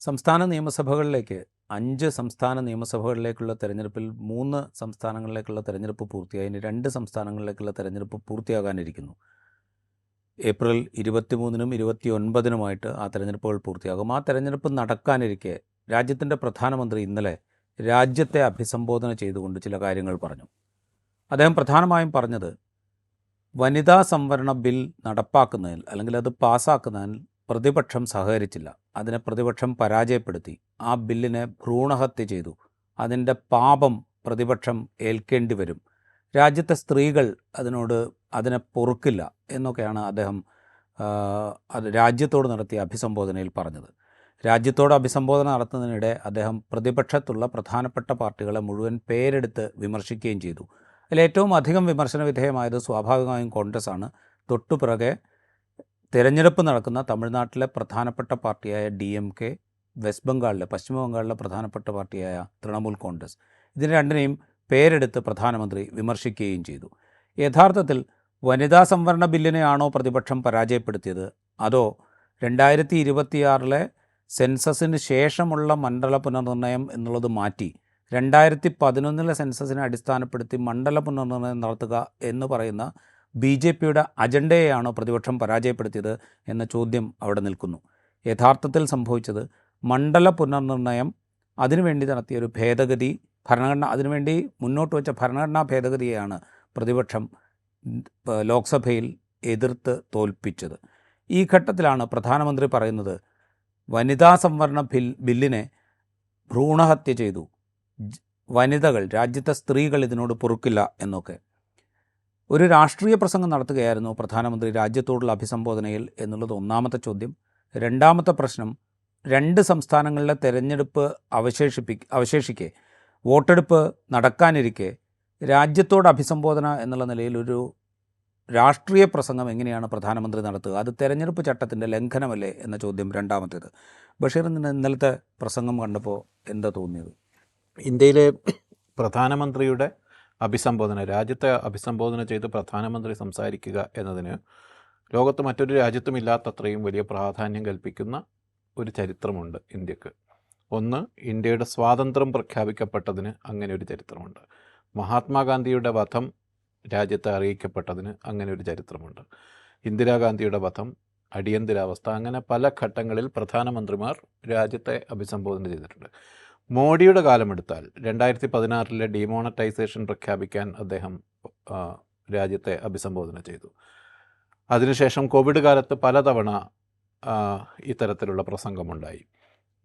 സംസ്ഥാന നിയമസഭകളിലേക്ക് 5 സംസ്ഥാന നിയമസഭകളിലേക്കുള്ള തെരഞ്ഞെടുപ്പിൽ 3 സംസ്ഥാനങ്ങളിലേക്കുള്ള തെരഞ്ഞെടുപ്പ് പൂർത്തിയായി. ഇനി 2 സംസ്ഥാനങ്ങളിലേക്കുള്ള തെരഞ്ഞെടുപ്പ് പൂർത്തിയാകാനിരിക്കുന്നു. ഏപ്രിൽ 23-നും 29-നുമായിട്ട് ആ തെരഞ്ഞെടുപ്പുകൾ പൂർത്തിയാകും. ആ തെരഞ്ഞെടുപ്പ് നടക്കാനിരിക്കെ രാജ്യത്തിൻ്റെ പ്രധാനമന്ത്രി ഇന്നലെ രാജ്യത്തെ അഭിസംബോധന ചെയ്തുകൊണ്ട് ചില കാര്യങ്ങൾ പറഞ്ഞു. അദ്ദേഹം പ്രധാനമായും പറഞ്ഞത് വനിതാ സംവരണ ബിൽ നടപ്പാക്കുന്നതിൽ അല്ലെങ്കിൽ അത് പാസ്സാക്കുന്നതിൽ പ്രതിപക്ഷം സഹകരിച്ചില്ല. അതിനെ പ്രതിപക്ഷം പരാജയപ്പെടുത്തി. ആ ബില്ലിനെ ഭ്രൂണഹത്യ ചെയ്തു. അതിൻ്റെ പാപം പ്രതിപക്ഷം ഏൽക്കേണ്ടി വരും. രാജ്യത്തെ സ്ത്രീകൾ അതിനെ പൊറുക്കില്ല എന്നൊക്കെയാണ് അദ്ദേഹം അത് രാജ്യത്തോട് നടത്തിയ അഭിസംബോധനയിൽ പറഞ്ഞത്. രാജ്യത്തോട് അഭിസംബോധന നടത്തുന്നതിനിടെ അദ്ദേഹം പ്രതിപക്ഷത്തുള്ള പ്രധാനപ്പെട്ട പാർട്ടികളെ മുഴുവൻ പേരെടുത്ത് വിമർശിക്കുകയും ചെയ്തു. അതിലേറ്റവും അധികം വിമർശന വിധേയമായത് സ്വാഭാവികമായും കോൺഗ്രസ്സാണ്. തൊട്ടുപിറകെ തിരഞ്ഞെടുപ്പ് നടക്കുന്ന തമിഴ്നാട്ടിലെ പ്രധാനപ്പെട്ട പാർട്ടിയായ DMK, വെസ്റ്റ് ബംഗാളിലെ പശ്ചിമ ബംഗാളിലെ പ്രധാനപ്പെട്ട പാർട്ടിയായ തൃണമൂൽ കോൺഗ്രസ്, ഇതിന് രണ്ടിനെയും പേരെടുത്ത് പ്രധാനമന്ത്രി വിമർശിക്കുകയും ചെയ്തു. യഥാർത്ഥത്തിൽ വനിതാ സംവരണ ബില്ലിനെയാണോ പ്രതിപക്ഷം പരാജയപ്പെടുത്തിയത്, അതോ 2026 സെൻസസിന് ശേഷമുള്ള മണ്ഡല പുനർനിർണ്ണയം എന്നുള്ളത് മാറ്റി 2011 സെൻസസിനെ അടിസ്ഥാനപ്പെടുത്തി മണ്ഡല പുനർനിർണ്ണയം നടത്തുക എന്ന് പറയുന്ന BJPയുടെ അജണ്ടയെയാണോ പ്രതിപക്ഷം പരാജയപ്പെടുത്തിയത് എന്ന ചോദ്യം അവിടെ നിൽക്കുന്നു. യഥാർത്ഥത്തിൽ സംഭവിച്ചത് മണ്ഡല പുനർനിർണ്ണയം അതിനുവേണ്ടി നടത്തിയ ഒരു ഭേദഗതി, അതിനുവേണ്ടി മുന്നോട്ട് വച്ച ഭരണഘടനാ ഭേദഗതിയെയാണ് പ്രതിപക്ഷം ലോക്സഭയിൽ എതിർത്ത് തോൽപ്പിച്ചത്. ഈ ഘട്ടത്തിലാണ് പ്രധാനമന്ത്രി പറയുന്നത് വനിതാ സംവരണ ബില്ലിനെ ഭ്രൂണഹത്യ ചെയ്തു, വനിതകൾ, രാജ്യത്തെ സ്ത്രീകൾ ഇതിനോട് പൊറുക്കില്ല എന്നൊക്കെ. ഒരു രാഷ്ട്രീയ പ്രസംഗം നടത്തുകയായിരുന്നു പ്രധാനമന്ത്രി രാജ്യത്തോടുള്ള അഭിസംബോധനയിൽ എന്നുള്ളത് ഒന്നാമത്തെ ചോദ്യം. രണ്ടാമത്തെ പ്രശ്നം, 2 സംസ്ഥാനങ്ങളിലെ തെരഞ്ഞെടുപ്പ് അവശേഷിക്കെ വോട്ടെടുപ്പ് നടക്കാനിരിക്കെ രാജ്യത്തോട് അഭിസംബോധന എന്നുള്ള നിലയിൽ ഒരു രാഷ്ട്രീയ പ്രസംഗം എങ്ങനെയാണ് പ്രധാനമന്ത്രി നടത്തുക? അത് തെരഞ്ഞെടുപ്പ് ചട്ടത്തിൻ്റെ ലംഘനമല്ലേ എന്ന ചോദ്യം രണ്ടാമത്തേത്. ബഷീറിന് ഇന്നലത്തെ പ്രസംഗം കണ്ടപ്പോൾ എന്താ തോന്നിയത്? ഇന്ത്യയിലെ പ്രധാനമന്ത്രിയുടെ അഭിസംബോധന, രാജ്യത്തെ അഭിസംബോധന ചെയ്ത് പ്രധാനമന്ത്രി സംസാരിക്കുക എന്നതിന് ലോകത്ത് മറ്റൊരു രാജ്യത്തും ഇല്ലാത്തത്രയും വലിയ പ്രാധാന്യം കൽപ്പിക്കുന്ന ഒരു ചരിത്രമുണ്ട് ഇന്ത്യക്ക്. ഒന്ന്, ഇന്ത്യയുടെ സ്വാതന്ത്ര്യം പ്രഖ്യാപിക്കപ്പെട്ടതിന് അങ്ങനെ ഒരു ചരിത്രമുണ്ട്. മഹാത്മാഗാന്ധിയുടെ വധം രാജ്യത്തെ അറിയിക്കപ്പെട്ടതിന് അങ്ങനെ ഒരു ചരിത്രമുണ്ട്. ഇന്ദിരാഗാന്ധിയുടെ വധം, അടിയന്തരാവസ്ഥ, അങ്ങനെ പല ഘട്ടങ്ങളിൽ പ്രധാനമന്ത്രിമാർ രാജ്യത്തെ അഭിസംബോധന ചെയ്തിട്ടുണ്ട്. മോഡിയുടെ കാലമെടുത്താൽ 2016 ഡിമോണറ്റൈസേഷൻ പ്രഖ്യാപിക്കാൻ അദ്ദേഹം രാജ്യത്തെ അഭിസംബോധന ചെയ്തു. അതിനുശേഷം കോവിഡ് കാലത്ത് പലതവണ ഇത്തരത്തിലുള്ള പ്രസംഗമുണ്ടായി.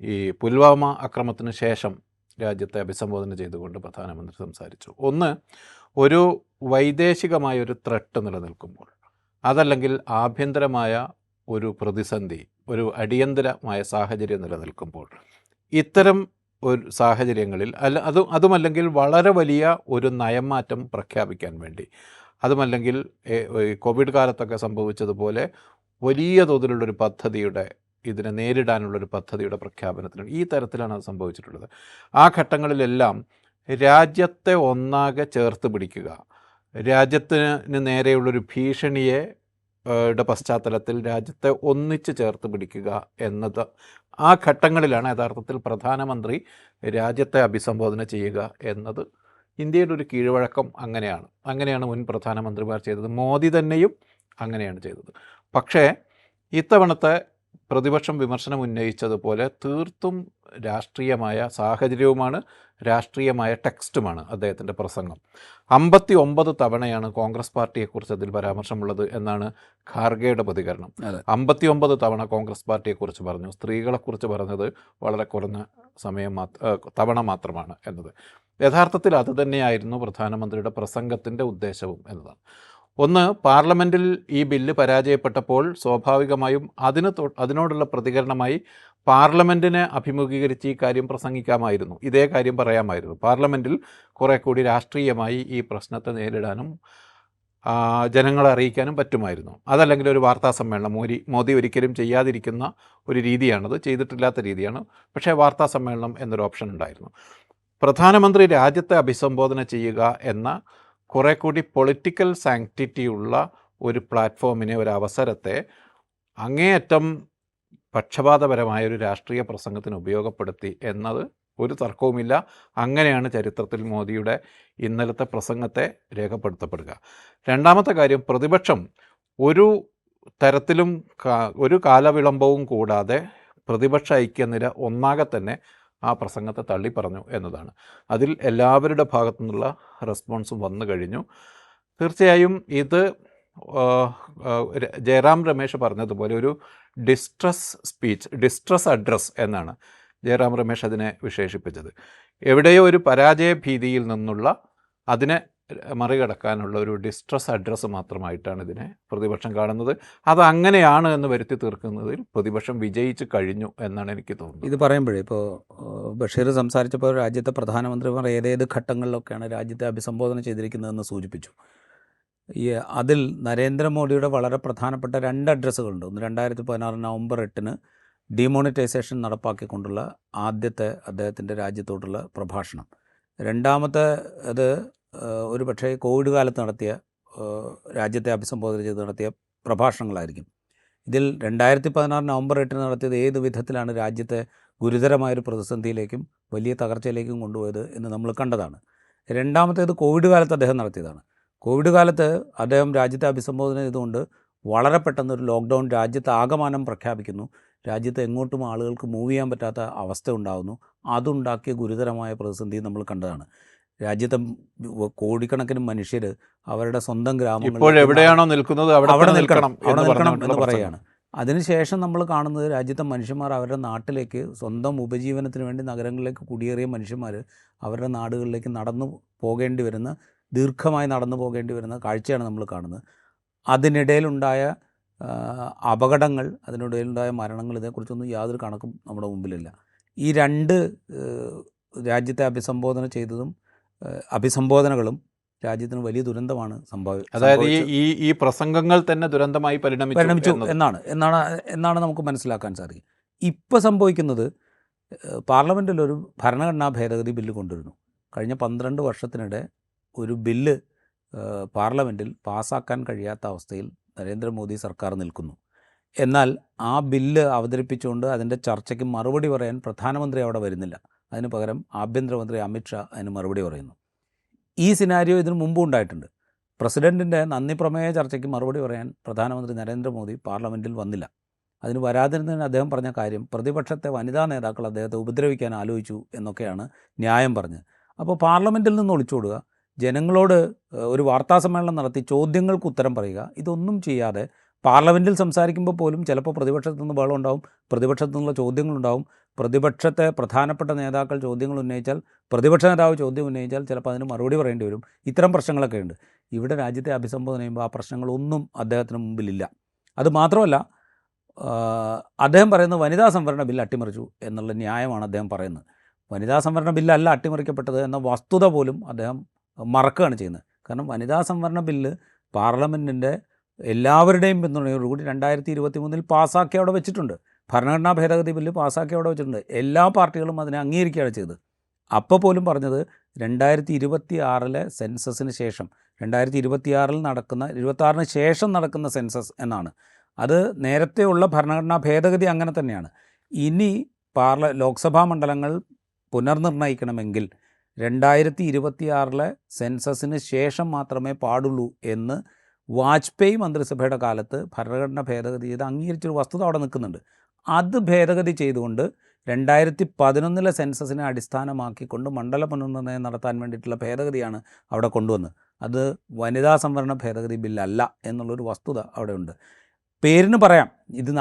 ഈ പുൽവാമ ആക്രമണത്തിന് ശേഷം രാജ്യത്തെ അഭിസംബോധന ചെയ്തുകൊണ്ട് പ്രധാനമന്ത്രി സംസാരിച്ചു. ഒന്ന്, ഒരു വൈദേശികമായ ഒരു ത്രെട്ട് നിലനിൽക്കുമ്പോൾ, അതല്ലെങ്കിൽ ആഭ്യന്തരമായ ഒരു പ്രതിസന്ധി, ഒരു അടിയന്തരമായ സാഹചര്യം നിലനിൽക്കുമ്പോൾ, ഇത്തരം ഒരു സാഹചര്യങ്ങളിൽ അതുമല്ലെങ്കിൽ വളരെ വലിയ ഒരു നയംമാറ്റം പ്രഖ്യാപിക്കാൻ വേണ്ടി, അതുമല്ലെങ്കിൽ കോവിഡ് കാലത്തൊക്കെ സംഭവിച്ചതുപോലെ വലിയ തോതിലുള്ളൊരു പദ്ധതിയുടെ, ഇതിനെ നേരിടാനുള്ളൊരു പദ്ധതിയുടെ പ്രഖ്യാപനത്തിന് ഈ തരത്തിലാണ് അത് സംഭവിച്ചിട്ടുള്ളത്. ആ ഘട്ടങ്ങളിലെല്ലാം രാജ്യത്തെ ഒന്നാകെ ചേർത്ത് പിടിക്കുക, രാജ്യത്തിന് നേരെയുള്ളൊരു ഭീഷണിയെ പശ്ചാത്തലത്തിൽ രാജ്യത്തെ ഒന്നിച്ച് ചേർത്ത് പിടിക്കുക എന്നത്, ആ ഘട്ടങ്ങളിലാണ് യഥാർത്ഥത്തിൽ പ്രധാനമന്ത്രി രാജ്യത്തെ അഭിസംബോധന ചെയ്യുക എന്നത്. ഇന്ത്യയുടെ ഒരു കീഴ്വഴക്കം അങ്ങനെയാണ് മുൻ പ്രധാനമന്ത്രിമാർ ചെയ്തത്. മോദി തന്നെയും അങ്ങനെയാണ് ചെയ്തത്. പക്ഷേ ഇത്തവണത്തെ പ്രതിപക്ഷം വിമർശനം ഉന്നയിച്ചതുപോലെ തീർത്തും രാഷ്ട്രീയമായ സാഹചര്യവുമാണ്, രാഷ്ട്രീയമായ ടെക്സ്റ്റുമാണ് അദ്ദേഹത്തിൻ്റെ പ്രസംഗം. 59 തവണയാണ് കോൺഗ്രസ് പാർട്ടിയെക്കുറിച്ച് അതിൽ പരാമർശമുള്ളത് എന്നാണ് ഖാർഗെയുടെ പ്രതികരണം. 59 തവണ കോൺഗ്രസ് പാർട്ടിയെക്കുറിച്ച് പറഞ്ഞു. സ്ത്രീകളെക്കുറിച്ച് പറഞ്ഞത് വളരെ കുറഞ്ഞ തവണ മാത്രമാണ് എന്നത്. യഥാർത്ഥത്തിൽ അതുതന്നെയായിരുന്നു പ്രധാനമന്ത്രിയുടെ പ്രസംഗത്തിൻ്റെ ഉദ്ദേശവും എന്നതാണ്. ഒന്ന്, പാർലമെൻറ്റിൽ ഈ ബില്ല് പരാജയപ്പെട്ടപ്പോൾ സ്വാഭാവികമായും അതിനോടുള്ള പ്രതികരണമായി പാർലമെൻറ്റിനെ അഭിമുഖീകരിച്ച് ഈ കാര്യം പ്രസംഗിക്കാമായിരുന്നു, ഇതേ കാര്യം പറയാമായിരുന്നു. പാർലമെൻറ്റിൽ കുറെ കൂടി രാഷ്ട്രീയമായി ഈ പ്രശ്നത്തെ നേരിടാനും ജനങ്ങളെ അറിയിക്കാനും പറ്റുമായിരുന്നു. അതല്ലെങ്കിൽ ഒരു വാർത്താ സമ്മേളനം, മോദി ഒരിക്കലും ചെയ്യാതിരിക്കുന്ന ഒരു രീതിയാണത്, ചെയ്തിട്ടില്ലാത്ത രീതിയാണ്. പക്ഷേ വാർത്താ സമ്മേളനം എന്നൊരു ഓപ്ഷൻ ഉണ്ടായിരുന്നു. പ്രധാനമന്ത്രി രാജ്യത്തെ അഭിസംബോധന ചെയ്യുക എന്ന കുറെ കൂടി പൊളിറ്റിക്കൽ സാങ്ക്ടിറ്റി ഉള്ള ഒരു പ്ലാറ്റ്ഫോമിനെ, ഒരു അവസരത്തെ അങ്ങേയറ്റം പക്ഷപാതപരമായ ഒരു രാഷ്ട്രീയ പ്രസംഗത്തിന് ഉപയോഗപ്പെടുത്തി എന്നത് ഒരു തർക്കവുമില്ല. അങ്ങനെയാണ് ചരിത്രത്തിൽ മോദിയുടെ ഇന്നലത്തെ പ്രസംഗത്തെ രേഖപ്പെടുത്തപ്പെടുക. രണ്ടാമത്തെ കാര്യം, പ്രതിപക്ഷം ഒരു തരത്തിലും ഒരു കാലവിളംബവും കൂടാതെ പ്രതിപക്ഷ ഐക്യനിര ഒന്നാകെ തന്നെ ആ പ്രസംഗത്തെ തള്ളിപ്പറഞ്ഞു എന്നതാണ്. അതിൽ എല്ലാവരുടെ ഭാഗത്തു നിന്നുള്ള റെസ്പോൺസും വന്നു കഴിഞ്ഞു. തീർച്ചയായും ഇത് ജയറാം രമേശ് പറഞ്ഞതുപോലെ ഒരു ഡിസ്ട്രസ് അഡ്രസ് എന്നാണ് ജയറാം രമേശ് അതിനെ വിശേഷിപ്പിച്ചത്. എവിടെയോ ഒരു പരാജയ ഭീതിയിൽ നിന്നുള്ള അതിനെ മറികടക്കാനുള്ള ഒരു ഡിസ്ട്രസ് അഡ്രസ്സ് മാത്രമായിട്ടാണ് ഇതിനെ പ്രതിപക്ഷം കാണുന്നത്. അത് അങ്ങനെയാണ് എന്ന് വരുത്തി തീർക്കുന്നതിൽ പ്രതിപക്ഷം വിജയിച്ച് കഴിഞ്ഞു എന്നാണ് എനിക്ക് തോന്നുന്നത്. ഇത് പറയുമ്പോഴേ ഇപ്പോൾ ബഷീർ സംസാരിച്ചപ്പോൾ രാജ്യത്തെ പ്രധാനമന്ത്രിമാർ ഏതേത് ഘട്ടങ്ങളിലൊക്കെയാണ് രാജ്യത്തെ അഭിസംബോധന ചെയ്തിരിക്കുന്നതെന്ന് സൂചിപ്പിച്ചു. അതിൽ നരേന്ദ്രമോദിയുടെ വളരെ പ്രധാനപ്പെട്ട 2 അഡ്രസ്സുകളുണ്ട്. ഒന്ന് 2016 നവംബർ 8 ഡിമോണിറ്റൈസേഷൻ നടപ്പാക്കിക്കൊണ്ടുള്ള ആദ്യത്തെ അദ്ദേഹത്തിൻ്റെ രാജ്യത്തോടുള്ള പ്രഭാഷണം. രണ്ടാമത്തെ അത് ഒരു പക്ഷേ കോവിഡ് കാലത്ത് നടത്തിയ രാജ്യത്തെ അഭിസംബോധന ചെയ്ത് നടത്തിയ പ്രഭാഷണങ്ങളായിരിക്കും. ഇതിൽ 2016 നവംബർ 8 നടത്തിയത് ഏത് വിധത്തിലാണ് രാജ്യത്തെ ഗുരുതരമായൊരു പ്രതിസന്ധിയിലേക്കും വലിയ തകർച്ചയിലേക്കും കൊണ്ടുപോയത് എന്ന് നമ്മൾ കണ്ടതാണ്. രണ്ടാമത്തേത് കോവിഡ് കാലത്ത് അദ്ദേഹം നടത്തിയതാണ്. കോവിഡ് കാലത്ത് അദ്ദേഹം രാജ്യത്തെ അഭിസംബോധന ചെയ്തുകൊണ്ട് വളരെ പെട്ടെന്നൊരു ലോക്ക്ഡൗൺ രാജ്യത്ത് ആകമാനം പ്രഖ്യാപിക്കുന്നു. രാജ്യത്ത് എങ്ങോട്ടും ആളുകൾക്ക് മൂവ് ചെയ്യാൻ പറ്റാത്ത അവസ്ഥ ഉണ്ടാകുന്നു. അതുണ്ടാക്കിയ ഗുരുതരമായ പ്രതിസന്ധി നമ്മൾ കണ്ടതാണ്. രാജ്യത്തെ കോടിക്കണക്കിന് മനുഷ്യർ അവരുടെ സ്വന്തം ഗ്രാമങ്ങളിൽ എവിടെയാണോ നിൽക്കുന്നത് അവിടെ നിൽക്കണം എന്ന് പറയുകയാണ്. അതിനുശേഷം നമ്മൾ കാണുന്നത് രാജ്യത്തെ മനുഷ്യന്മാർ അവരുടെ നാട്ടിലേക്ക് സ്വന്തം ഉപജീവനത്തിന് വേണ്ടി നഗരങ്ങളിലേക്ക് കുടിയേറിയ മനുഷ്യന്മാർ അവരുടെ നാടുകളിലേക്ക് ദീർഘമായി നടന്നു പോകേണ്ടി വരുന്ന കാഴ്ചയാണ് നമ്മൾ കാണുന്നത്. അതിനിടയിലുണ്ടായ അപകടങ്ങൾ, അതിനിടയിലുണ്ടായ മരണങ്ങൾ, ഇതേക്കുറിച്ചൊന്നും യാതൊരു കണക്കും നമ്മുടെ മുമ്പിലില്ല. ഈ 2 രാജ്യത്തെ അഭിസംബോധനകളും രാജ്യത്തിന് വലിയ ദുരന്തമാണ് അതായത് ഈ പ്രസംഗങ്ങൾ തന്നെ ദുരന്തമായി പരിണമിച്ചു എന്നാണ് നമുക്ക് മനസ്സിലാക്കാൻ സാധിക്കും. ഇപ്പോൾ സംഭവിക്കുന്നത് പാർലമെൻറ്റിലൊരു ഭരണഘടനാ ഭേദഗതി ബില്ല് കൊണ്ടുവരുന്നു. കഴിഞ്ഞ 12 വർഷത്തിനിടെ ഒരു ബില്ല് പാർലമെൻറ്റിൽ പാസ്സാക്കാൻ കഴിയാത്ത അവസ്ഥയിൽ നരേന്ദ്രമോദി സർക്കാർ നിൽക്കുന്നു. എന്നാൽ ആ ബില്ല് അവതരിപ്പിച്ചുകൊണ്ട് അതിൻ്റെ ചർച്ചയ്ക്ക് മറുപടി പറയാൻ പ്രധാനമന്ത്രി അവിടെ വരുന്നില്ല. അതിന് പകരം ആഭ്യന്തരമന്ത്രി അമിത്ഷാ അതിന് മറുപടി പറയുന്നു. ഈ സിനാരിയോ ഇതിനു മുമ്പും ഉണ്ടായിട്ടുണ്ട്. പ്രസിഡൻറ്റിൻ്റെ നന്ദി പ്രമേയ ചർച്ചയ്ക്ക് മറുപടി പറയാൻ പ്രധാനമന്ത്രി നരേന്ദ്രമോദി പാർലമെൻറ്റിൽ വന്നില്ല. അതിന് വരാതിരുന്നതിന് അദ്ദേഹം പറഞ്ഞ കാര്യം പ്രതിപക്ഷത്തെ വനിതാ നേതാക്കൾ അദ്ദേഹത്തെ ഉപദ്രവിക്കാൻ ആലോചിച്ചു എന്നൊക്കെയാണ് ന്യായം പറഞ്ഞത്. അപ്പോൾ പാർലമെൻറ്റിൽ നിന്ന് ഒളിച്ചോടുക, ജനങ്ങളോട് ഒരു വാർത്താസമ്മേളനം നടത്തി ചോദ്യങ്ങൾക്ക് ഉത്തരം പറയുക, ഇതൊന്നും ചെയ്യാതെ പാർലമെൻറ്റിൽ സംസാരിക്കുമ്പോൾ പോലും ചിലപ്പോൾ പ്രതിപക്ഷത്തു നിന്ന് ബഹളം ഉണ്ടാവും, പ്രതിപക്ഷത്തു നിന്നുള്ള ചോദ്യങ്ങളുണ്ടാവും. പ്രതിപക്ഷത്തെ പ്രധാനപ്പെട്ട നേതാക്കൾ ചോദ്യങ്ങൾ ഉന്നയിച്ചാൽ, പ്രതിപക്ഷ നേതാവ് ചോദ്യം ഉന്നയിച്ചാൽ ചിലപ്പോൾ അതിന് മറുപടി പറയേണ്ടി വരും. ഇത്തരം പ്രശ്നങ്ങളൊക്കെ ഉണ്ട്. ഇവിടെ രാജ്യത്തെ അഭിസംബോധന ചെയ്യുമ്പോൾ ആ പ്രശ്നങ്ങളൊന്നും അദ്ദേഹത്തിന് മുമ്പിലില്ല. അതുമാത്രമല്ല, അദ്ദേഹം പറയുന്നത് വനിതാ സംവരണ ബില്ല് അട്ടിമറിച്ചു എന്നുള്ള ന്യായമാണ് അദ്ദേഹം പറയുന്നത്. വനിതാ സംവരണ ബില്ലല്ല അട്ടിമറിക്കപ്പെട്ടത് എന്ന വസ്തുത പോലും അദ്ദേഹം മറക്കുകയാണ് ചെയ്യുന്നത്. കാരണം വനിതാ സംവരണ ബില്ല് പാർലമെൻറ്റിൻ്റെ എല്ലാവരുടെയും പിന്തുണയോടുകൂടി 2023 പാസ്സാക്കി അവിടെ വെച്ചിട്ടുണ്ട്. ഭരണഘടനാ ഭേദഗതി ബില്ല് പാസ്സാക്കി അവിടെ വെച്ചിട്ടുണ്ട്. എല്ലാ പാർട്ടികളും അതിനെ അംഗീകരിക്കുകയാണ് ചെയ്തത്. അപ്പോൾ പോലും പറഞ്ഞത് 2026 സെൻസസിന് ശേഷം 2026 ശേഷം നടക്കുന്ന സെൻസസ് എന്നാണ്. അത് നേരത്തെയുള്ള ഭരണഘടനാ ഭേദഗതി അങ്ങനെ തന്നെയാണ്. ഇനി ലോക്സഭാ മണ്ഡലങ്ങൾ പുനർനിർണ്ണയിക്കണമെങ്കിൽ 2026 സെൻസസിന് ശേഷം മാത്രമേ പാടുള്ളൂ എന്ന് വാജ്പേയി മന്ത്രിസഭയുടെ കാലത്ത് ഭരണഘടന ഭേദഗതി ചെയ്ത് അംഗീകരിച്ചൊരു വസ്തുത അവിടെ നിൽക്കുന്നുണ്ട്. അത് ഭേദഗതി ചെയ്തുകൊണ്ട് 2011 സെൻസസിനെ അടിസ്ഥാനമാക്കിക്കൊണ്ട് മണ്ഡല പുനർനിർണ്ണയം നടത്താൻ വേണ്ടിയിട്ടുള്ള ഭേദഗതിയാണ് അവിടെ കൊണ്ടുവന്നത്. അത് വനിതാ സംവരണ ഭേദഗതി ബില്ലല്ല എന്നുള്ളൊരു വസ്തുത അവിടെ ഉണ്ട്. പേരിന് പറയാം, ഇത്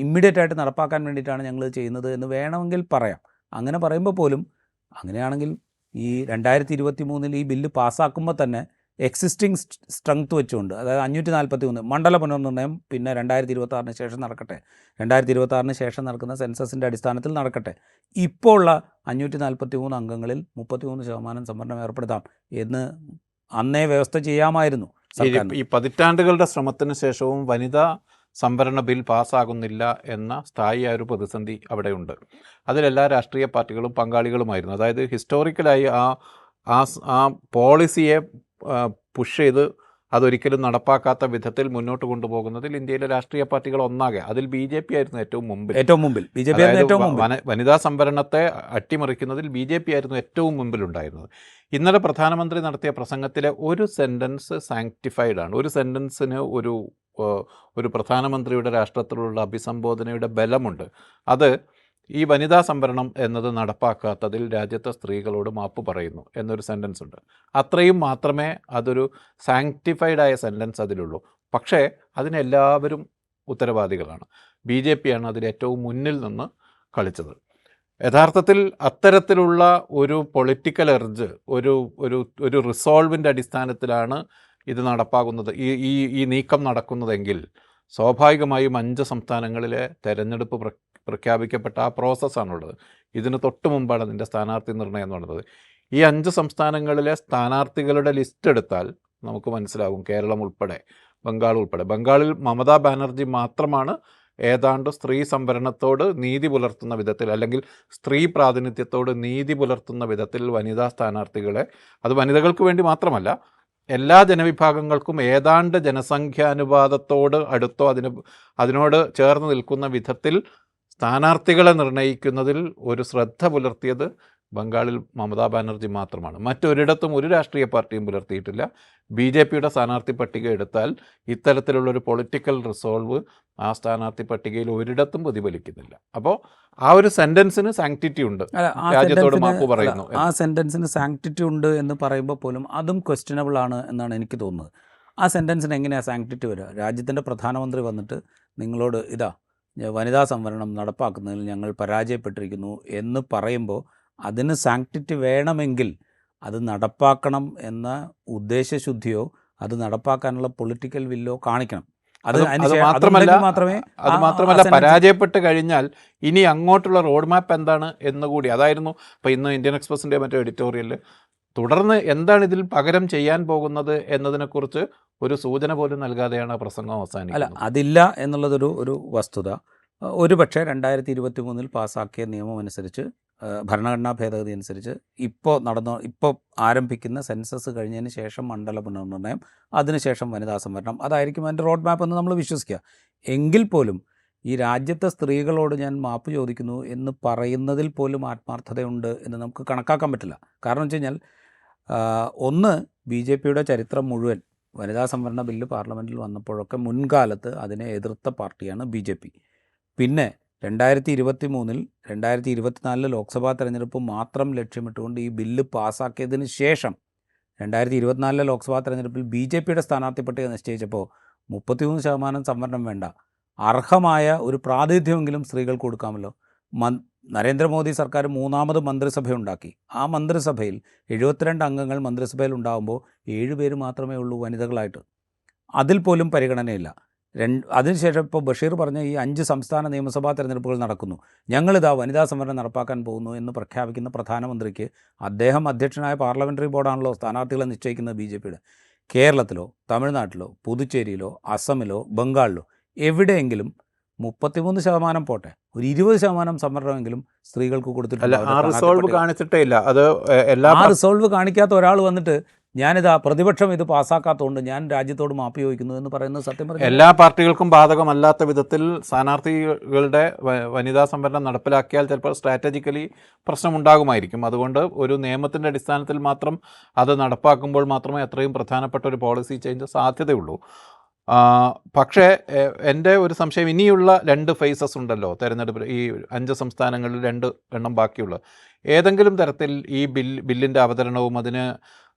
ഇമ്മീഡിയറ്റായിട്ട് നടപ്പാക്കാൻ വേണ്ടിയിട്ടാണ് ഞങ്ങൾ ചെയ്യുന്നത് എന്ന് വേണമെങ്കിൽ പറയാം. അങ്ങനെ പറയുമ്പോൾ പോലും, അങ്ങനെയാണെങ്കിൽ ഈ 2023 ഈ ബില്ല് പാസ്സാക്കുമ്പോൾ തന്നെ എക്സിസ്റ്റിംഗ് സ്ട്രെങ്ത് വെച്ചുകൊണ്ട്, അതായത് 543 മണ്ഡല പുനർനിർണ്ണയം പിന്നെ 2026 ശേഷം നടക്കട്ടെ, 2026 ശേഷം നടക്കുന്ന സെൻസസിൻ്റെ അടിസ്ഥാനത്തിൽ നടക്കട്ടെ, ഇപ്പോൾ ഉള്ള 543 അംഗങ്ങളിൽ 33% സംവരണം ഏർപ്പെടുത്താം എന്ന് അന്നേ വ്യവസ്ഥ ചെയ്യാമായിരുന്നു. ഈ പതിറ്റാണ്ടുകളുടെ ശ്രമത്തിന് ശേഷവും വനിതാ സംവരണ ബിൽ പാസ്സാകുന്നില്ല എന്ന സ്ഥായിയായ ഒരു പ്രതിസന്ധി അവിടെയുണ്ട്. അതിലെല്ലാ രാഷ്ട്രീയ പാർട്ടികളും പങ്കാളികളുമായിരുന്നു. അതായത് ഹിസ്റ്റോറിക്കലായി ആ പോളിസിയെ പുഷ് ചെയ്ത് അതൊരിക്കലും നടപ്പാക്കാത്ത വിധത്തിൽ മുന്നോട്ട് കൊണ്ടുപോകുന്നതിൽ ഇന്ത്യയിലെ രാഷ്ട്രീയ പാർട്ടികൾ ഒന്നാകെ, അതിൽ BJP ആയിരുന്നു ഏറ്റവും മുമ്പിൽ. വനിതാ സംവരണത്തെ അട്ടിമറിക്കുന്നതിൽ BJP ആയിരുന്നു ഏറ്റവും മുമ്പിലുണ്ടായിരുന്നത്. ഇന്നലെ പ്രധാനമന്ത്രി നടത്തിയ പ്രസംഗത്തിലെ ഒരു സെൻറ്റൻസ് സാങ്ക്ടിഫൈഡ് ആണ്. ഒരു സെൻറ്റൻസിന് ഒരു പ്രധാനമന്ത്രിയുടെ രാഷ്ട്രത്തിലുള്ള അഭിസംബോധനയുടെ ബലമുണ്ട്. അത് ഈ വനിതാ സംവരണം എന്നത് നടപ്പാക്കാത്തതിൽ രാജ്യത്തെ സ്ത്രീകളോട് മാപ്പ് പറയുന്നു എന്നൊരു സെൻറ്റൻസ് ഉണ്ട്. അത്രയും മാത്രമേ അതൊരു സാങ്ക്ടിഫൈഡായ സെൻറ്റൻസ് അതിലുള്ളൂ. പക്ഷേ അതിനെല്ലാവരും ഉത്തരവാദികളാണ്. BJP ആണ് അതിൽ ഏറ്റവും മുന്നിൽ നിന്ന് കളിച്ചത്. യഥാർത്ഥത്തിൽ അത്തരത്തിലുള്ള ഒരു പൊളിറ്റിക്കൽ എർജ്, ഒരു റിസോൾവിൻ്റെ അടിസ്ഥാനത്തിലാണ് ഇത് നടപ്പാകുന്നത്, ഈ നീക്കം നടക്കുന്നതെങ്കിൽ സ്വാഭാവികമായും 5 സംസ്ഥാനങ്ങളിലെ തെരഞ്ഞെടുപ്പ് പ്രഖ്യാപിക്കപ്പെട്ട ആ പ്രോസസ്സാണുള്ളത്. ഇതിന് തൊട്ട് മുമ്പാണ് അതിൻ്റെ സ്ഥാനാർത്ഥി നിർണയം എന്ന് പറയുന്നത്. ഈ 5 സംസ്ഥാനങ്ങളിലെ സ്ഥാനാർത്ഥികളുടെ ലിസ്റ്റ് എടുത്താൽ നമുക്ക് മനസ്സിലാകും, കേരളം ഉൾപ്പെടെ, ബംഗാൾ ഉൾപ്പെടെ. ബംഗാളിൽ മമതാ ബാനർജി മാത്രമാണ് ഏതാണ്ട് സ്ത്രീ സംവരണത്തോട് നീതി പുലർത്തുന്ന വിധത്തിൽ, അല്ലെങ്കിൽ സ്ത്രീ പ്രാതിനിധ്യത്തോട് നീതി പുലർത്തുന്ന വിധത്തിൽ വനിതാ സ്ഥാനാർത്ഥികളെ, അത് വനിതകൾക്ക് വേണ്ടി മാത്രമല്ല എല്ലാ ജനവിഭാഗങ്ങൾക്കും ഏതാണ്ട് ജനസംഖ്യാനുപാതത്തോട് അടുത്തോ അതിനോട് ചേർന്ന് നിൽക്കുന്ന വിധത്തിൽ സ്ഥാനാർത്ഥികളെ നിർണ്ണയിക്കുന്നതിൽ ഒരു ശ്രദ്ധ പുലർത്തിയത് ബംഗാളിൽ മമതാ ബാനർജി മാത്രമാണ്. മറ്റൊരിടത്തും ഒരു രാഷ്ട്രീയ പാർട്ടിയും പുലർത്തിയിട്ടില്ല. BJPയുടെ സ്ഥാനാർത്ഥി പട്ടിക എടുത്താൽ ഇത്തരത്തിലുള്ളൊരു പൊളിറ്റിക്കൽ റിസോൾവ് ആ സ്ഥാനാർത്ഥി പട്ടികയിൽ ഒരിടത്തും പ്രതിഫലിക്കുന്നില്ല. അപ്പോൾ ആ ഒരു സെൻറ്റൻസിന് സാങ്ക്ടിറ്റി ഉണ്ട്, രാജ്യത്തോട് മാപ്പ് പറയുന്നു. ആ സെൻറ്റൻസിന് സാങ്ക്ടിറ്റി ഉണ്ട് എന്ന് പറയുമ്പോൾ പോലും അതും ക്വസ്റ്റ്യനബിൾ ആണ് എന്നാണ് എനിക്ക് തോന്നുന്നത്. ആ സെൻറ്റൻസിന് എങ്ങനെയാണ് സാങ്ക്ടിറ്റി വരിക? രാജ്യത്തിൻ്റെ പ്രധാനമന്ത്രി വന്നിട്ട് നിങ്ങളോട് വനിതാ സംവരണം നടപ്പാക്കുന്നതിൽ ഞങ്ങൾ പരാജയപ്പെട്ടിരിക്കുന്നു എന്ന് പറയുമ്പോൾ അതിന് സാങ്ക്ടിറ്റി വേണമെങ്കിൽ അത് നടപ്പാക്കണം എന്ന ഉദ്ദേശശുദ്ധിയോ അത് നടപ്പാക്കാനുള്ള പൊളിറ്റിക്കൽ വില്ലോ കാണിക്കണം. അത് മാത്രമല്ല പരാജയപ്പെട്ട് കഴിഞ്ഞാൽ ഇനി അങ്ങോട്ടുള്ള റോഡ് മാപ്പ് എന്താണ് എന്നുകൂടി. അതായിരുന്നു ഇപ്പോൾ ഇന്ന് ഇന്ത്യൻ എക്സ്പ്രസിൻ്റെ മറ്റേ എഡിറ്റോറിയലിൽ തുടർന്ന് എന്താണ് ഇതിൽ പകരം ചെയ്യാൻ പോകുന്നത് എന്നതിനെക്കുറിച്ച് ഒരു സൂചന പോലും നൽകാതെയാണ് പ്രസംഗം അവസാനിക്കുന്നത്. അതില്ല എന്നുള്ളതൊരു വസ്തുത. ഒരുപക്ഷെ 2023 പാസ്സാക്കിയ നിയമം അനുസരിച്ച്, ഭരണഘടനാ ഭേദഗതി അനുസരിച്ച് ഇപ്പോൾ ആരംഭിക്കുന്ന സെൻസസ് കഴിഞ്ഞതിന് ശേഷം മണ്ഡല പുനർനിർണ്ണയം, അതിനുശേഷം വനിതാ സംവരണം, അതായിരിക്കും അതിൻ്റെ റോഡ് മാപ്പ് എന്ന് നമ്മൾ വിശ്വസിക്കുക. എങ്കിൽ പോലും ഈ രാജ്യത്തെ സ്ത്രീകളോട് ഞാൻ മാപ്പ് ചോദിക്കുന്നു എന്ന് പറയുന്നതിൽ പോലും ആത്മാർത്ഥതയുണ്ട് എന്ന് നമുക്ക് കണക്കാക്കാൻ പറ്റില്ല. കാരണം വെച്ച് കഴിഞ്ഞാൽ, ഒന്ന്, BJPയുടെ ചരിത്രം മുഴുവൻ വനിതാ സംവരണ ബില്ല് പാർലമെൻറ്റിൽ വന്നപ്പോഴൊക്കെ മുൻകാലത്ത് അതിനെ എതിർത്ത പാർട്ടിയാണ് BJP. പിന്നെ 2023-ൽ 2024 ലോക്സഭാ തെരഞ്ഞെടുപ്പ് മാത്രം ലക്ഷ്യമിട്ടുകൊണ്ട് ഈ ബില്ല് പാസ്സാക്കിയതിന് ശേഷം 2024 ലോക്സഭാ തെരഞ്ഞെടുപ്പിൽ BJPയുടെ സ്ഥാനാർത്ഥി പട്ടിക നിശ്ചയിച്ചപ്പോൾ 33% സംവരണം വേണ്ട, അർഹമായ ഒരു പ്രാതിനിധ്യമെങ്കിലും സ്ത്രീകൾക്ക് കൊടുക്കാമല്ലോ. നരേന്ദ്രമോദി സർക്കാർ 3ാമത് മന്ത്രിസഭയുണ്ടാക്കി. ആ മന്ത്രിസഭയിൽ 72 അംഗങ്ങൾ മന്ത്രിസഭയിൽ ഉണ്ടാകുമ്പോൾ 7 പേര് മാത്രമേ ഉള്ളൂ വനിതകളായിട്ട്. അതിൽ പോലും പരിഗണനയില്ല. അതിനുശേഷം ഇപ്പോൾ ബഷീർ പറഞ്ഞ ഈ 5 സംസ്ഥാന നിയമസഭാ തെരഞ്ഞെടുപ്പുകൾ നടക്കുന്നു, ഞങ്ങളിതാ വനിതാ സംവരണം നടപ്പാക്കാൻ പോകുന്നു എന്ന് പ്രഖ്യാപിക്കുന്ന പ്രധാനമന്ത്രിക്ക് അദ്ദേഹം അധ്യക്ഷനായ പാർലമെൻ്ററി ബോർഡാണല്ലോ സ്ഥാനാർത്ഥികളെ നിശ്ചയിക്കുന്നത് BJPയുടെ. കേരളത്തിലോ തമിഴ്നാട്ടിലോ പുതുച്ചേരിയിലോ അസമിലോ ബംഗാളിലോ എവിടെയെങ്കിലും 33% പോട്ടെ, ഒരു 20% സംവരണമെങ്കിലും സ്ത്രീകൾക്ക് കൊടുത്തിട്ടില്ല. ആ റിസോൾവ് കാണിക്കാത്ത ഒരാൾ വന്നിട്ട് ഞാനിതാ പ്രതിപക്ഷം ഇത് പാസ്സാക്കാത്തതുകൊണ്ട് ഞാൻ രാജ്യത്തോട് മാപ്പ് ചോദിക്കുന്നു എന്ന് പറയുന്നത് സത്യം പറഞ്ഞാൽ എല്ലാ പാർട്ടികൾക്കും ബാധകമല്ലാത്ത വിധത്തിൽ സ്ഥാനാർത്ഥികളുടെ വനിതാ സംവരണം നടപ്പിലാക്കിയാൽ ചിലപ്പോൾ സ്ട്രാറ്റജിക്കലി പ്രശ്നമുണ്ടാകുമായിരിക്കും. അതുകൊണ്ട് ഒരു നിയമത്തിൻ്റെ അടിസ്ഥാനത്തിൽ മാത്രം അത് നടപ്പാക്കുമ്പോൾ മാത്രമേ അത്രയും പ്രധാനപ്പെട്ട ഒരു പോളിസി ചേഞ്ച് സാധ്യതയുള്ളൂ. പക്ഷേ എൻ്റെ ഒരു സംശയം, ഇനിയുള്ള 2 ഫേസസ് ഉണ്ടല്ലോ തെരഞ്ഞെടുപ്പിൽ, ഈ 5 സംസ്ഥാനങ്ങളിൽ 2 എണ്ണം ബാക്കിയുള്ള, ഏതെങ്കിലും തരത്തിൽ ഈ ബില്ലിൻ്റെ അവതരണവും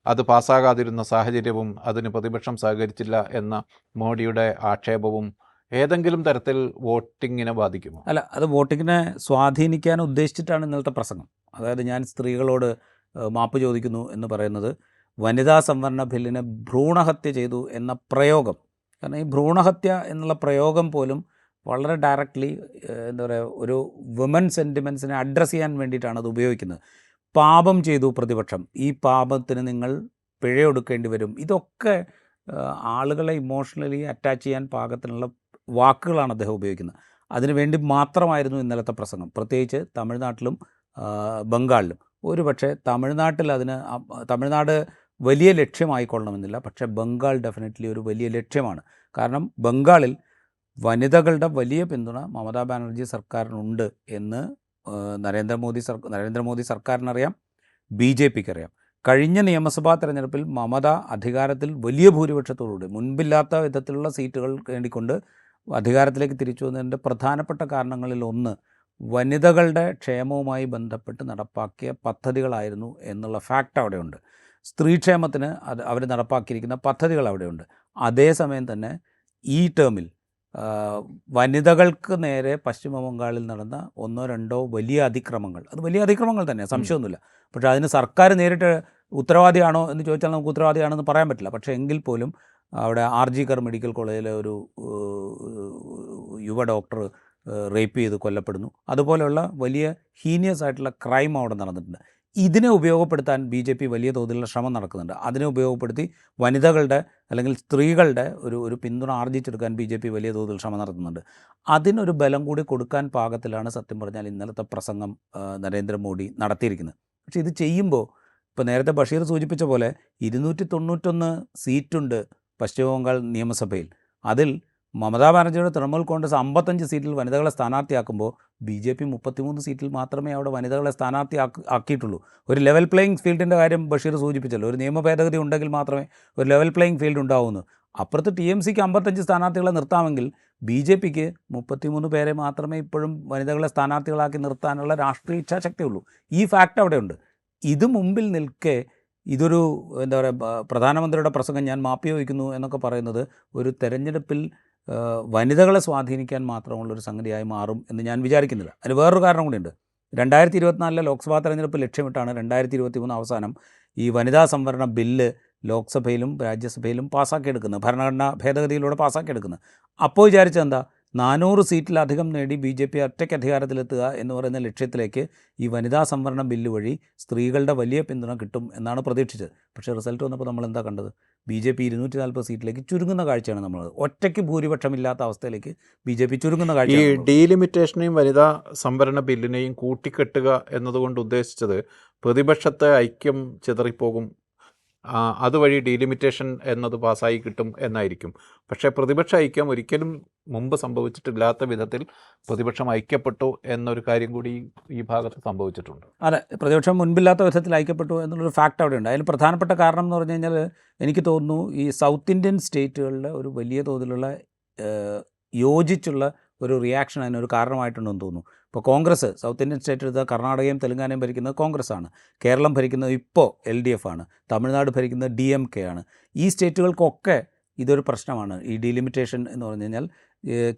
അത് പാസ്സാകാതിരുന്ന സാഹചര്യവും അതിന് പ്രതിപക്ഷം സഹകരിച്ചില്ല എന്ന മോഡിയുടെ ആക്ഷേപവും ഏതെങ്കിലും തരത്തിൽ വോട്ടിങ്ങിനെ ബാധിക്കുമോ? അല്ല, അത് വോട്ടിങ്ങിനെ സ്വാധീനിക്കാൻ ഉദ്ദേശിച്ചിട്ടാണ് ഇന്നലത്തെ പ്രസംഗം. അതായത് ഞാൻ സ്ത്രീകളോട് മാപ്പ് ചോദിക്കുന്നു എന്ന് പറയുന്നത് വനിതാ സംവരണ ബില്ലിനെ ഭ്രൂണഹത്യ ചെയ്തു എന്ന പ്രയോഗം. കാരണം ഈ ഭ്രൂണഹത്യ എന്നുള്ള പ്രയോഗം പോലും വളരെ ഡയറക്റ്റ്ലി ഒരു വുമൻ സെൻറ്റിമെൻസിനെ അഡ്രസ്സ് ചെയ്യാൻ വേണ്ടിയിട്ടാണ് അത് ഉപയോഗിക്കുന്നത്. പാപം ചെയ്തു പ്രതിപക്ഷം, ഈ പാപത്തിന് നിങ്ങൾ പിഴയൊടുക്കേണ്ടി വരും. ഇതൊക്കെ ആളുകളെ ഇമോഷണലി അറ്റാച്ച് ചെയ്യാൻ പാകത്തിനുള്ള വാക്കുകളാണ് അദ്ദേഹം ഉപയോഗിക്കുന്നത്. അതിനുവേണ്ടി മാത്രമായിരുന്നു ഇന്നലത്തെ പ്രസംഗം, പ്രത്യേകിച്ച് തമിഴ്നാട്ടിലും ബംഗാളിലും. ഒരുപക്ഷെ തമിഴ്നാട്ടിൽ തമിഴ്നാട് വലിയ ലക്ഷ്യമായിക്കൊള്ളണമെന്നില്ല. പക്ഷേ ബംഗാൾ ഡെഫിനറ്റ്ലി ഒരു വലിയ ലക്ഷ്യമാണ്. കാരണം ബംഗാളിൽ വനിതകളുടെ വലിയ പിന്തുണ മമതാ ബാനർജി സർക്കാരിനുണ്ട് എന്ന് നരേന്ദ്രമോദി സർക്കാരിനറിയാം, BJPക്ക് അറിയാം. കഴിഞ്ഞ നിയമസഭാ തെരഞ്ഞെടുപ്പിൽ മമത അധികാരത്തിൽ വലിയ ഭൂരിപക്ഷത്തോടുകൂടി മുൻപില്ലാത്ത വിധത്തിലുള്ള സീറ്റുകൾ നേടിക്കൊണ്ട് അധികാരത്തിലേക്ക് തിരിച്ചു വന്നതിൻ്റെ പ്രധാനപ്പെട്ട കാരണങ്ങളിൽ ഒന്ന് വനിതകളുടെ ക്ഷേമവുമായി ബന്ധപ്പെട്ട് നടപ്പാക്കിയ പദ്ധതികളായിരുന്നു എന്നുള്ള ഫാക്റ്റ് അവിടെയുണ്ട്. സ്ത്രീക്ഷേമത്തിന് അവർ നടപ്പാക്കിയിരിക്കുന്ന പദ്ധതികൾ അവിടെയുണ്ട്. അതേസമയം തന്നെ ഈ ടേമിൽ വനിതകൾക്ക് നേരെ പശ്ചിമ ബംഗാളിൽ നടന്ന 1-2 വലിയ അതിക്രമങ്ങൾ, അത് വലിയ അതിക്രമങ്ങൾ തന്നെ, സംശയമൊന്നുമില്ല. പക്ഷേ അതിന് സർക്കാർ നേരിട്ട് ഉത്തരവാദിയാണോ എന്ന് ചോദിച്ചാൽ നമുക്ക് ഉത്തരവാദിയാണെന്ന് പറയാൻ പറ്റില്ല. പക്ഷേ എങ്കിൽ പോലും അവിടെ RG കർ മെഡിക്കൽ കോളേജിലെ ഒരു യുവ ഡോക്ടർ റേപ്പ് ചെയ്ത് കൊല്ലപ്പെടുന്നു. അതുപോലെയുള്ള വലിയ ഹീനിയസ് ആയിട്ടുള്ള ക്രൈം അവിടെ നടന്നിട്ടുണ്ട്. ഇതിനെ ഉപയോഗപ്പെടുത്താൻ BJP വലിയ തോതിലുള്ള ശ്രമം നടക്കുന്നുണ്ട്. അതിനെ ഉപയോഗപ്പെടുത്തി വനിതകളുടെ അല്ലെങ്കിൽ സ്ത്രീകളുടെ ഒരു പിന്തുണ ആർജിച്ചെടുക്കാൻ BJP വലിയ തോതിൽ ശ്രമം നടത്തുന്നുണ്ട്. അതിനൊരു ബലം കൂടി കൊടുക്കാൻ പാകത്തിലാണ് സത്യം പറഞ്ഞാൽ ഇന്നലത്തെ പ്രസംഗം നരേന്ദ്രമോദി നടത്തിയിരിക്കുന്നത്. പക്ഷേ ഇത് ചെയ്യുമ്പോൾ ഇപ്പോൾ നേരത്തെ ബഷീർ സൂചിപ്പിച്ച പോലെ 291 സീറ്റുണ്ട് പശ്ചിമ ബംഗാൾ നിയമസഭയിൽ. അതിൽ മമതാ ബാനർജിയുടെ തൃണമൂൽ കോൺഗ്രസ് 55 സീറ്റിൽ വനിതകളെ സ്ഥാനാർത്ഥിയാക്കുമ്പോൾ BJP 33 സീറ്റിൽ മാത്രമേ അവിടെ വനിതകളെ സ്ഥാനാർത്ഥിയാക്കിയിട്ടുള്ളൂ. ഒരു ലെവൽ പ്ലേയിങ് ഫീൽഡിൻ്റെ കാര്യം ബഷീർ സൂചിപ്പിച്ചല്ലോ. ഒരു നിയമ ഭേദഗതി ഉണ്ടെങ്കിൽ മാത്രമേ ഒരു ലെവൽ പ്ലേയിങ് ഫീൽഡ് ഉണ്ടാവുന്നു. അപ്പുറത്ത് TMCക്ക് 55 സ്ഥാനാർത്ഥികളെ നിർത്താമെങ്കിൽ BJPക്ക് 33 പേരെ മാത്രമേ ഇപ്പോഴും വനിതകളെ സ്ഥാനാർത്ഥികളാക്കി നിർത്താനുള്ള രാഷ്ട്രീയ ഇച്ഛാശക്തിയുള്ളൂ. ഈ ഫാക്റ്റ് അവിടെയുണ്ട്. ഇത് മുമ്പിൽ നിൽക്കെ ഇതൊരു എന്താ പറയുക, പ്രധാനമന്ത്രിയുടെ പ്രസംഗം ഞാൻ മാപ്പി വയ്ക്കുന്നു എന്നൊക്കെ പറയുന്നത് ഒരു തെരഞ്ഞെടുപ്പിൽ വനിതകളെ സ്വാധീനിക്കാൻ മാത്രമുള്ളൊരു സംഗതിയായി മാറും എന്ന് ഞാൻ വിചാരിക്കുന്നില്ല. അതിന് വേറൊരു കാരണം കൂടിയുണ്ട്. 2024 ലോക്സഭാ തെരഞ്ഞെടുപ്പ് ലക്ഷ്യമിട്ടാണ് 2023 അവസാനം ഈ വനിതാ സംവരണ ബില്ല് ലോക്സഭയിലും രാജ്യസഭയിലും പാസ്സാക്കിയെടുക്കുന്നത്, ഭരണഘടനാ ഭേദഗതിയിലൂടെ പാസ്സാക്കിയെടുക്കുന്നത്. അപ്പോൾ വിചാരിച്ചത് എന്താ, 400 സീറ്റിലധികം നേടി BJP ഒറ്റയ്ക്ക് അധികാരത്തിലെത്തുക എന്ന് പറയുന്ന ലക്ഷ്യത്തിലേക്ക് ഈ വനിതാ സംവരണ ബില്ല് വഴി സ്ത്രീകളുടെ വലിയ പിന്തുണ കിട്ടും എന്നാണ് പ്രതീക്ഷിച്ചത്. പക്ഷേ റിസൾട്ട് വന്നപ്പോൾ നമ്മൾ എന്താ കണ്ടത്? BJP 240 സീറ്റിലേക്ക് ചുരുങ്ങുന്ന കാഴ്ചയാണ് നമ്മൾ. ഒറ്റയ്ക്ക് ഭൂരിപക്ഷമില്ലാത്ത അവസ്ഥയിലേക്ക് BJP ചുരുങ്ങുന്ന കാഴ്ച. ഈ ഡീലിമിറ്റേഷനെയും വനിതാ സംവരണ ബില്ലിനെയും കൂട്ടിക്കെട്ടുക എന്നതുകൊണ്ട് ഉദ്ദേശിച്ചത് പ്രതിപക്ഷത്തെ ഐക്യം ചിതറിപ്പോകും, അതുവഴി ഡീലിമിറ്റേഷൻ എന്നത് പാസ്സായി കിട്ടും എന്നായിരിക്കും. പക്ഷേ പ്രതിപക്ഷ ഐക്യം ഒരിക്കലും മുമ്പ് സംഭവിച്ചിട്ടില്ലാത്ത വിധത്തിൽ പ്രതിപക്ഷം ഐക്യപ്പെട്ടു എന്നൊരു കാര്യം കൂടി ഈ ഭാഗത്ത് സംഭവിച്ചിട്ടുണ്ട്. അതെ, പ്രതിപക്ഷം മുൻപില്ലാത്ത വിധത്തിൽ ഐക്യപ്പെട്ടു എന്നുള്ളൊരു ഫാക്റ്റ് അവിടെ ഉണ്ട്. അതിന് പ്രധാനപ്പെട്ട കാരണം എന്ന് പറഞ്ഞു കഴിഞ്ഞാൽ എനിക്ക് തോന്നുന്നു ഈ സൗത്ത് ഇന്ത്യൻ സ്റ്റേറ്റുകളിലെ ഒരു വലിയ തോതിലുള്ള യോജിച്ചുള്ള ഒരു റിയാക്ഷൻ അതിനൊരു കാരണമായിട്ടുണ്ടെന്ന് തോന്നുന്നു. ഇപ്പോൾ കോൺഗ്രസ് സൗത്ത് ഇന്ത്യൻ സ്റ്റേറ്റ് എടുത്താൽ കർണാടകയും തെലങ്കാനയും ഭരിക്കുന്നത് കോൺഗ്രസ്സാണ്. കേരളം ഭരിക്കുന്നത് ഇപ്പോൾ LDF ആണ്. തമിഴ്നാട് ഭരിക്കുന്നത് DMK ആണ്. ഈ സ്റ്റേറ്റുകൾക്കൊക്കെ ഇതൊരു പ്രശ്നമാണ്. ഈ ഡീലിമിറ്റേഷൻ എന്ന് പറഞ്ഞു കഴിഞ്ഞാൽ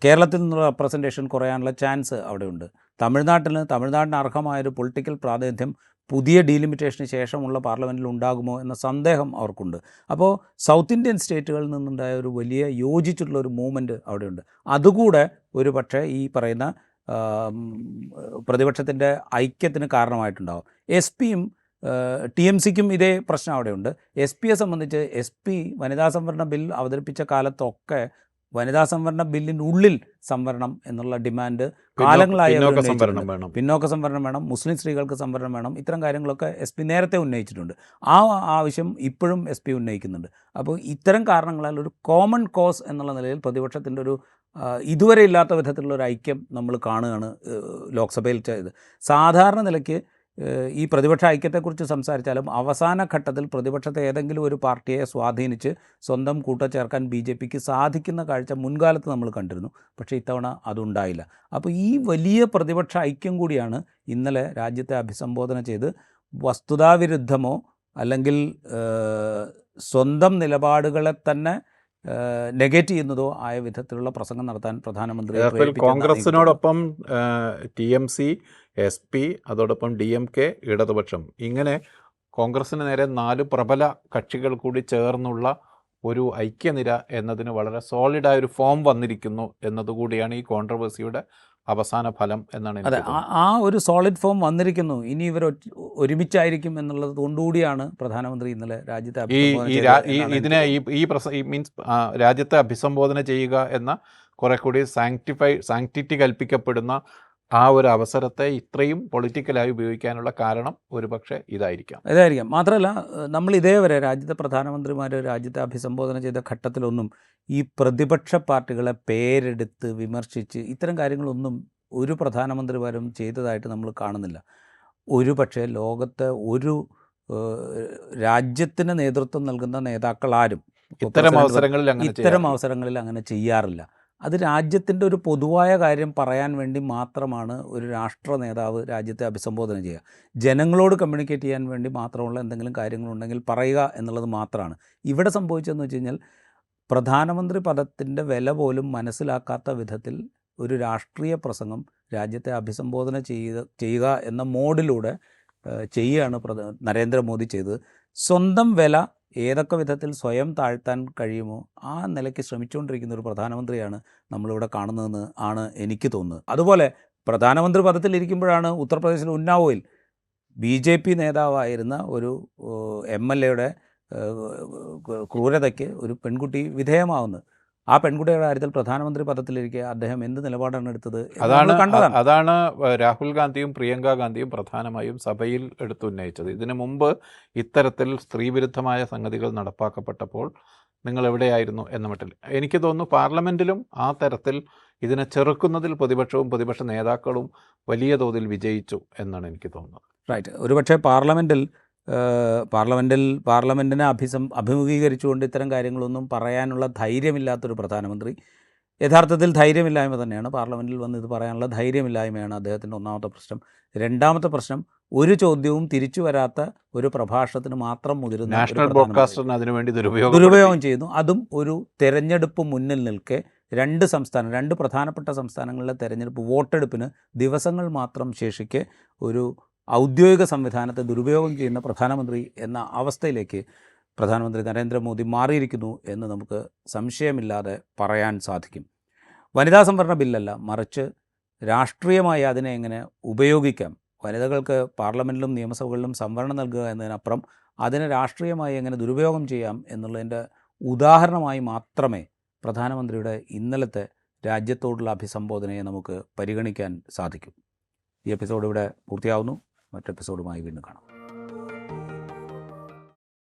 കേരളത്തിൽ നിന്നുള്ള റെപ്രസെൻറ്റേഷൻ കുറയാനുള്ള ചാൻസ് അവിടെയുണ്ട്. തമിഴ്നാടിന് അർഹമായൊരു പൊളിറ്റിക്കൽ പ്രാതിനിധ്യം പുതിയ ഡീലിമിറ്റേഷന് ശേഷമുള്ള പാർലമെൻറ്റിൽ ഉണ്ടാകുമോ എന്ന സന്ദേഹം അവർക്കുണ്ട്. അപ്പോൾ സൗത്ത് ഇന്ത്യൻ സ്റ്റേറ്റുകളിൽ നിന്നുണ്ടായ ഒരു വലിയ യോജിച്ചിട്ടുള്ള ഒരു മൂവ്മെൻറ്റ് അവിടെയുണ്ട്. അതുകൂടെ ഒരു പക്ഷേ ഈ പറയുന്ന പ്രതിപക്ഷത്തിൻ്റെ ഐക്യത്തിന് കാരണമായിട്ടുണ്ടാകും. SPയും TMCക്കും ഇതേ പ്രശ്നം അവിടെയുണ്ട്. SPയെ സംബന്ധിച്ച് SP വനിതാ സംവരണ ബിൽ അവതരിപ്പിച്ച കാലത്തൊക്കെ വനിതാ സംവരണ ബില്ലിൻ്റെ ഉള്ളിൽ സംവരണം എന്നുള്ള ഡിമാൻഡ് കാലങ്ങളായി പിന്നോക്ക സംവരണം വേണം, മുസ്ലിം സ്ത്രീകൾക്ക് സംവരണം വേണം, ഇത്തരം കാര്യങ്ങളൊക്കെ SP നേരത്തെ ഉന്നയിച്ചിട്ടുണ്ട്. ആ ആവശ്യം ഇപ്പോഴും SP ഉന്നയിക്കുന്നുണ്ട്. അപ്പോൾ ഇത്തരം കാരണങ്ങളാൽ ഒരു കോമൺ കോസ് എന്നുള്ള നിലയിൽ പ്രതിപക്ഷത്തിൻ്റെ ഒരു ഇതുവരെ ഇല്ലാത്ത വിധത്തിലുള്ള ഒരു ഐക്യം നമ്മൾ കാണുകയാണ് ലോക്സഭയിൽ ചെയ്ത്. സാധാരണ നിലയ്ക്ക് ഈ പ്രതിപക്ഷ ഐക്യത്തെക്കുറിച്ച് സംസാരിച്ചാലും അവസാന ഘട്ടത്തിൽ പ്രതിപക്ഷത്തെ ഏതെങ്കിലും ഒരു പാർട്ടിയെ സ്വാധീനിച്ച് സ്വന്തം കൂട്ടച്ചേർക്കാൻ BJPക്ക് സാധിക്കുന്ന കാഴ്ച മുൻകാലത്ത് നമ്മൾ കണ്ടിരുന്നു. പക്ഷേ ഇത്തവണ അതുണ്ടായില്ല. അപ്പോൾ ഈ വലിയ പ്രതിപക്ഷ ഐക്യം കൂടിയാണ് ഇന്നലെ രാജ്യത്തെ അഭിസംബോധന ചെയ്ത് വസ്തുതാവിരുദ്ധമോ അല്ലെങ്കിൽ സ്വന്തം നിലപാടുകളെ തന്നെ നെഗേറ്റ് ചെയ്യുന്നതോ ആയ വിധത്തിലുള്ള പ്രസംഗം നടത്താൻ പ്രധാനമന്ത്രി കോൺഗ്രസിനോടൊപ്പം TMC, SP, അതോടൊപ്പം DMK, ഇടതുപക്ഷം, ഇങ്ങനെ കോൺഗ്രസിന് നേരെ 4 പ്രബല കക്ഷികൾ കൂടി ചേർന്നുള്ള ഒരു ഐക്യനിര എന്നതിന് വളരെ സോളിഡായൊരു ഫോം വന്നിരിക്കുന്നു എന്നതുകൂടിയാണ് ഈ കോൺട്രവേഴ്സിയുടെ അവസാന ഫലം എന്നാണ്. അതെ, ആ ഒരു സോളിഡ് ഫോം വന്നിരിക്കുന്നു. ഇനി ഇവർ ഒരുമിച്ചായിരിക്കും എന്നുള്ളത് കൊണ്ടുകൂടിയാണ് പ്രധാനമന്ത്രി ഇന്നലെ രാജ്യത്തെ മീൻസ് രാജ്യത്തെ അഭിസംബോധന ചെയ്യുക എന്ന കുറെ കൂടി സാങ്ക്ടിറ്റി കൽപ്പിക്കപ്പെടുന്ന ആ ഒരു അവസരത്തെ ഇത്രയും പൊളിറ്റിക്കലായി ഉപയോഗിക്കാനുള്ള കാരണം ഒരുപക്ഷെ ഇതായിരിക്കാം. മാത്രമല്ല, നമ്മൾ ഇതേവരെ രാജ്യത്തെ പ്രധാനമന്ത്രിമാർ രാജ്യത്തെ അഭിസംബോധന ചെയ്ത ഘട്ടത്തിലൊന്നും ഈ പ്രതിപക്ഷ പാർട്ടികളെ പേരെടുത്ത് വിമർശിച്ച് ഇത്തരം കാര്യങ്ങളൊന്നും ഒരു പ്രധാനമന്ത്രിമാരും ചെയ്തതായിട്ട് നമ്മൾ കാണുന്നില്ല. ഒരു പക്ഷേ ലോകത്തെ ഒരു രാജ്യത്തിന് നേതൃത്വം നൽകുന്ന നേതാക്കളാരും ഇത്തരം അവസരങ്ങളിൽ അങ്ങനെ ചെയ്യാറില്ല. അത് രാജ്യത്തിൻ്റെ ഒരു പൊതുവായ കാര്യം പറയാൻ വേണ്ടി മാത്രമാണ് ഒരു രാഷ്ട്ര നേതാവ് രാജ്യത്തെ അഭിസംബോധന ചെയ്യുക. ജനങ്ങളോട് കമ്മ്യൂണിക്കേറ്റ് ചെയ്യാൻ വേണ്ടി മാത്രമുള്ള എന്തെങ്കിലും കാര്യങ്ങളുണ്ടെങ്കിൽ പറയുക എന്നുള്ളത് മാത്രമാണ്. ഇവിടെ സംഭവിച്ചതെന്ന് വെച്ച് കഴിഞ്ഞാൽ പ്രധാനമന്ത്രി പദത്തിൻ്റെ വില പോലും മനസ്സിലാക്കാത്ത വിധത്തിൽ ഒരു രാഷ്ട്രീയ പ്രസംഗം രാജ്യത്തെ അഭിസംബോധന ചെയ്യുക എന്ന മോഡിലൂടെ ചെയ്യുകയാണ് നരേന്ദ്രമോദി ചെയ്തത്. സ്വന്തം വില ഏതൊക്കെ വിധത്തിൽ സ്വയം താഴ്ത്താൻ കഴിയുമോ ആ നിലയ്ക്ക് ശ്രമിച്ചുകൊണ്ടിരിക്കുന്ന ഒരു പ്രധാനമന്ത്രിയാണ് നമ്മളിവിടെ കാണുന്നതെന്ന് ആണ് എനിക്ക് തോന്നുന്നത്. അതുപോലെ പ്രധാനമന്ത്രി പദത്തിലിരിക്കുമ്പോഴാണ് ഉത്തർപ്രദേശിലെ ഉന്നാവോയിൽ BJP നേതാവായിരുന്ന ഒരു MLA-യുടെ ക്രൂരതയ്ക്ക് ഒരു പെൺകുട്ടി വിധേയമാവുന്നത്. ആ പെൺകുട്ടിയുടെ കാര്യത്തിൽ പ്രധാനമന്ത്രി പദത്തിലിരിക്കെ അദ്ദേഹം എന്ത് നിലപാടാണ് എടുത്തത് അതാണ് രാഹുൽ ഗാന്ധിയും പ്രിയങ്ക ഗാന്ധിയും പ്രധാനമായും സഭയിൽ എടുത്തുന്നയിച്ചത്. ഇതിനു മുമ്പ് ഇത്തരത്തിൽ സ്ത്രീവിരുദ്ധമായ സംഗതികൾ നടപ്പാക്കപ്പെട്ടപ്പോൾ നിങ്ങൾ എവിടെയായിരുന്നു എന്ന മട്ടിൽ എനിക്ക് തോന്നുന്നു പാർലമെൻറ്റിലും ആ തരത്തിൽ ഇതിനെ ചെറുക്കുന്നതിൽ പ്രതിപക്ഷവും പ്രതിപക്ഷ നേതാക്കളും വലിയ തോതിൽ വിജയിച്ചു എന്നാണ് എനിക്ക് തോന്നുന്നത്. റൈറ്റ്. ഒരുപക്ഷെ പാർലമെൻറ്റിനെ അഭിമുഖീകരിച്ചുകൊണ്ട് ഇത്തരം കാര്യങ്ങളൊന്നും പറയാനുള്ള ധൈര്യമില്ലാത്തൊരു പ്രധാനമന്ത്രി, യഥാർത്ഥത്തിൽ ധൈര്യമില്ലായ്മ തന്നെയാണ്. പാർലമെൻറ്റിൽ വന്ന് ഇത് പറയാനുള്ള ധൈര്യമില്ലായ്മയാണ് അദ്ദേഹത്തിൻ്റെ ഒന്നാമത്തെ പ്രശ്നം. രണ്ടാമത്തെ പ്രശ്നം, ഒരു ചോദ്യവും തിരിച്ചു വരാത്ത ഒരു പ്രഭാഷണത്തിന് മാത്രം മുതിരുന്ന നാഷണൽ ബ്രോഡ്കാസ്റ്ററിന് അതിനുവേണ്ടി ദുരുപയോഗം ചെയ്യുന്നു. അതും ഒരു തെരഞ്ഞെടുപ്പ് മുന്നിൽ നിൽക്കെ രണ്ട് പ്രധാനപ്പെട്ട സംസ്ഥാനങ്ങളിലെ തെരഞ്ഞെടുപ്പ് വോട്ടെടുപ്പിന് ദിവസങ്ങൾ മാത്രം ശേഷിക്കെ ഒരു ഔദ്യോഗിക സംവിധാനത്തെ ദുരുപയോഗം ചെയ്യുന്ന പ്രധാനമന്ത്രി എന്ന അവസ്ഥയിലേക്ക് പ്രധാനമന്ത്രി നരേന്ദ്രമോദി മാറിയിരിക്കുന്നു എന്ന് നമുക്ക് സംശയമില്ലാതെ പറയാൻ സാധിക്കും. വനിതാ സംവരണ ബില്ലല്ല, മറിച്ച് രാഷ്ട്രീയമായി അതിനെ എങ്ങനെ ഉപയോഗിക്കാം, വനിതകൾക്ക് പാർലമെൻറ്റിലും നിയമസഭകളിലും സംവരണം നൽകുക എന്നതിനപ്പുറം അതിനെ രാഷ്ട്രീയമായി എങ്ങനെ ദുരുപയോഗം ചെയ്യാം എന്നുള്ളതിൻ്റെ ഉദാഹരണമായി മാത്രമേ പ്രധാനമന്ത്രിയുടെ ഇന്നലത്തെ രാജ്യത്തോടുള്ള അഭിസംബോധനയെ നമുക്ക് പരിഗണിക്കാൻ സാധിക്കും. ഈ എപ്പിസോഡ് ഇവിടെ പൂർത്തിയാവുന്നു. മറ്റെപ്പിസോഡുമായി വീണ്ടും കാണാം.